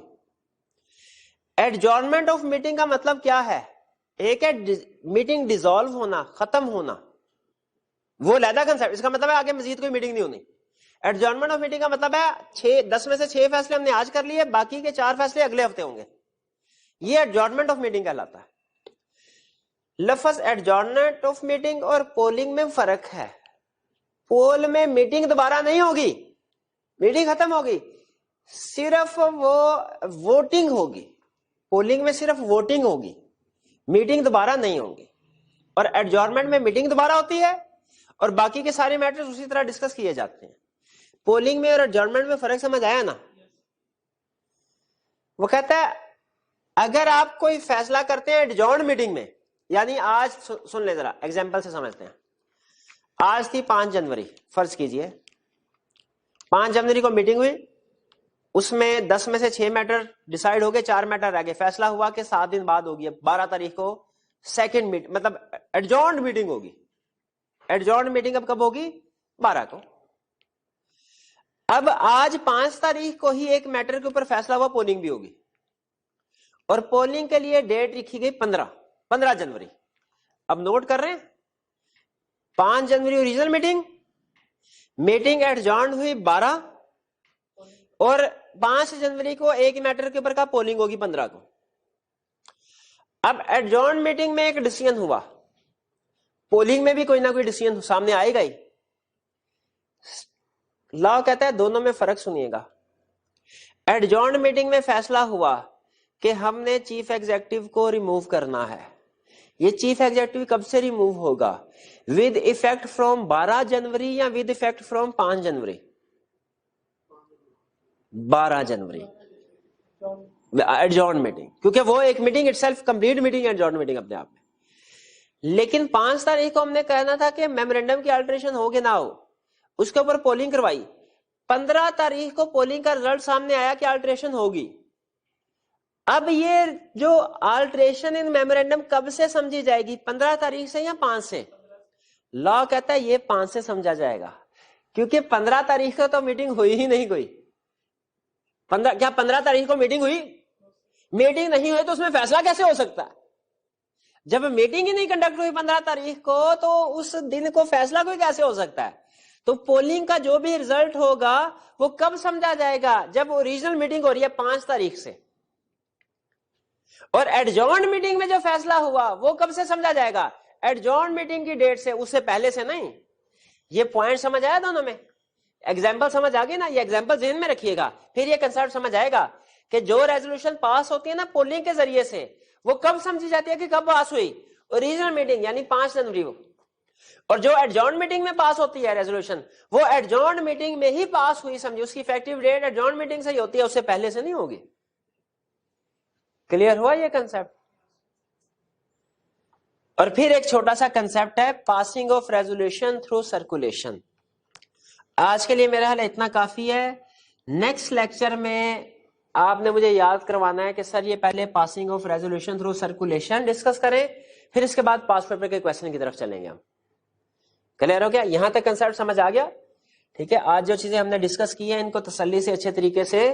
ایڈجورنمنٹ آف میٹنگ کا مطلب کیا ہے؟ ایک ہے میٹنگ ڈیزالو ہونا, ختم ہونا, وہ علیحدہ کنسپٹ. اس کا مطلب ہے آگے مزید کوئی میٹنگ نہیں ہونی. ایڈجورنمنٹ آف میٹنگ کا مطلب ہے 10 میں سے 6 فیصلے ہم نے آج کر لیے, باقی کے 4 فیصلے اگلے ہفتے ہوں گے. یہ ایڈجورنمنٹ آف میٹنگ کہلاتا ہے. لفظ ایڈجورنمنٹ آف میٹنگ اور پولنگ میں فرق ہے. پول میں میٹنگ دوبارہ نہیں ہوگی, میٹنگ ختم ہوگی, صرف وہ ووٹنگ ہوگی, پولنگ میں صرف ووٹنگ ہوگی, میٹنگ دوبارہ نہیں ہوگی. اور ایڈجورنمنٹ میں میٹنگ دوبارہ ہوتی ہے اور باقی کے سارے میٹرز اسی طرح ڈسکس کیے جاتے ہیں. پولنگ میں اور ایڈجورنمنٹ میں فرق سمجھ آیا نا؟ وہ کہتا ہے اگر آپ کوئی فیصلہ کرتے ہیں ایڈجورنڈ میٹنگ میں, یعنی آج سن لیں ذرا ایگزامپل سے سمجھتے ہیں. آج تھی 5 جنوری, فرض کیجئے 5 جنوری کو میٹنگ ہوئی, اس میں 10 میں سے 6 میٹر ڈیسائیڈ ہو گئے, 4 میٹر رہ گئے. فیصلہ ہوا کہ 7 دن بعد ہوگی, اب 12 تاریخ کو سیکنڈ میٹ مطلب ایڈجورنڈ میٹنگ ہوگی. ایڈجورنڈ میٹنگ اب کب ہوگی؟ 12 کو. اب آج 5 تاریخ کو ہی ایک میٹر کے اوپر فیصلہ ہوا, پولنگ بھی ہوگی, اور پولنگ کے لیے ڈیٹ لکھی گئی 15 جنوری. اب نوٹ کر رہے ہیں, 5 جنوری اوریجنل میٹنگ, میٹنگ ایڈجورنڈ ہوئی 12, اور 5 جنوری کو ایک میٹر کے اوپر کا پولنگ ہوگی 15 کو. اب ایڈجورنڈ میٹنگ میں ایک ڈیسیژن ہوا, پولنگ میں بھی کوئی نہ کوئی ڈیسیژن سامنے آئے گا ہی. لا کہتا ہے دونوں میں فرق سنیے گا. ایڈجورنڈ میٹنگ میں فیصلہ ہوا کہ ہم نے چیف ایگزیکٹو کو ریموو کرنا ہے. یہ چیف ایگزیکٹو کب سے ریموو ہوگا؟ ود ایفیکٹ فرام 12 جنوری یا ود ایفیکٹ فرام 5 جنوری؟ 12 جنوری ایڈجورنڈ میٹنگ, کیونکہ وہ ایک meeting it self complete meeting adjourned meeting اپنے آپ میں. لیکن 5 تاریخ کو ہم نے کہنا تھا کہ میمورینڈم کی آلٹریشن ہو کہ نہ ہو, اس کے اوپر پولنگ کروائی. 15 تاریخ کو پولنگ کا رزلٹ سامنے آیا کہ آلٹریشن ہوگی. اب یہ جو آلٹریشن ان میمورینڈم کب سے سمجھی جائے گی, 15 تاریخ سے یا 5 سے؟ لا کہتا ہے یہ 5 سے سمجھا جائے گا, کیونکہ 15 تاریخ کو تو میٹنگ ہوئی ہی نہیں کوئی. 15 تاریخ کو میٹنگ ہوئی؟ میٹنگ نہیں ہوئی تو اس میں فیصلہ کیسے ہو سکتا ہے؟ جب میٹنگ ہی نہیں کنڈکٹ ہوئی 15 تاریخ کو, تو اس دن کو فیصلہ کوئی کیسے ہو سکتا ہے؟ تو پولنگ کا جو بھی رزلٹ ہوگا وہ کب سمجھا جائے گا؟ جب اوریجنل میٹنگ ہو رہی ہے 5 تاریخ سے. اور ایڈجورنڈ میٹنگ میں جو فیصلہ ہوا وہ کب سے سمجھا جائے گا؟ ایڈجورنڈ میٹنگ کی ڈیٹ سے, اس سے پہلے سے نہیں. یہ پوائنٹ سمجھ آیا دونوں میں؟ ایگزامپل سمجھ آ گئی نا؟ یہ ایگزامپل ذہن میں رکھیے گا, پھر یہ کنسپٹ سمجھ آئے گا کہ جو ریزولوشن پاس ہوتی ہے نا پولنگ کے ذریعے سے, وہ کب سمجھی جاتی ہے کہ کب پاس ہوئی؟ اوریجنل میٹنگ یعنی 5 جنوری کو. اور جو ایڈجورنڈ میٹنگ میں پاس ہوتی ہے ریزولوشن, وہ ایڈجورنڈ میٹنگ میں ہی پاس ہوئی سمجھی, اس کی ایفیکٹو ڈیٹ ایڈجورنڈ میٹنگ سے ہی ہوتی ہے, اس سے پہلے سے نہیں ہوگی. کلیئر ہوا یہ کنسپٹ؟ اور پھر ایک چھوٹا سا کنسپٹ ہے passing of resolution through circulation. آج کے لیے میرا حال اتنا کافی ہے. نیکسٹ لیکچر میں آپ نے مجھے یاد کروانا ہے کہ سر یہ پہلے passing of resolution through circulation discuss کریں, پھر اس کے بعد پاس پیپر کے کویشچن کی طرف چلیں گے ہم. کلیئر ہو گیا؟ یہاں تک کنسپٹ سمجھ آ گیا؟ ٹھیک ہے, آج جو چیزیں ہم نے ڈسکس کی ہیں ان کو تسلی سے اچھے طریقے سے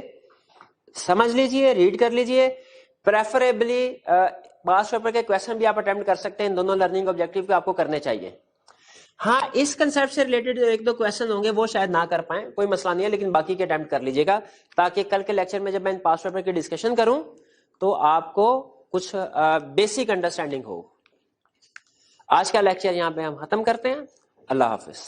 سمجھ لیجئے, ریڈ کر لیجئے. پریفریبلی پاس پیپر کے کویشچن بھی آپ اٹیمپٹ کر سکتے ہیں, ان دونوں لرننگ آبجیکٹیو کو آپ کو کرنے چاہیے. ہاں اس کنسپٹ سے ریلیٹڈ ایک دو کویشچن ہوں گے وہ شاید نہ کر پائیں, کوئی مسئلہ نہیں ہے, لیکن باقی کے اٹیمپٹ کر لیجئے گا, تاکہ کل کے لیکچر میں جب میں پاس پیپر کی ڈسکشن کروں تو آپ کو کچھ بیسک انڈرسٹینڈنگ ہو. آج کا لیکچر یہاں پہ ہم ختم کرتے ہیں. اللہ حافظ.